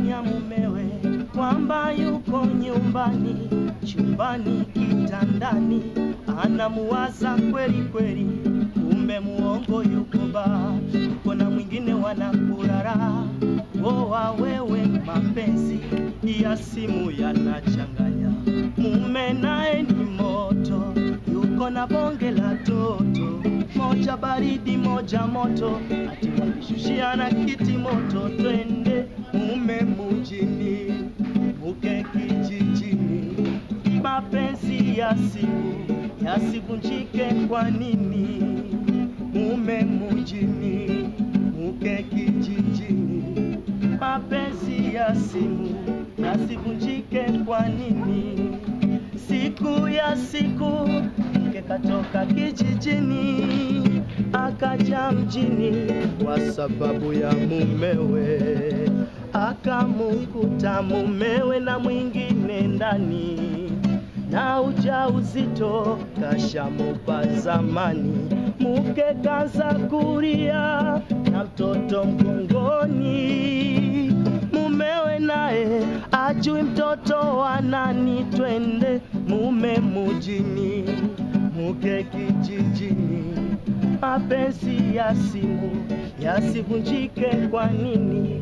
kumdanganya mumewe kwamba yuko nyumbani, chumbani, kitandani, anamuwaza kweli kweli, kumbe muongo yuko baa, kuna mwingine wanakurara. Oa wewe, mapenzi ya simu yanachanganya, mume naye ni moto, yuko na bonge la toto, moja baridi moja moto, ati wakishushia na kiti moto. Twende mume mjini, mke kijijini, mapenzi ya simu yasivunjike kwa nini? Mume mjini, mke kijijini, mapenzi ya simu yasivunjike kwa nini? Siku ya siku mke katoka kijijini akaja mjini kwa sababu ya mumewe, akamukuta mumewe na mwingine ndani, na ujauzito kashamupa zamani. Mke kaanza kulia na mtoto mgongoni, mumewe naye ajui mtoto wa nani. Twende mume mjini, mke kijijini, mapenzi ya simu yasivunjike kwa nini?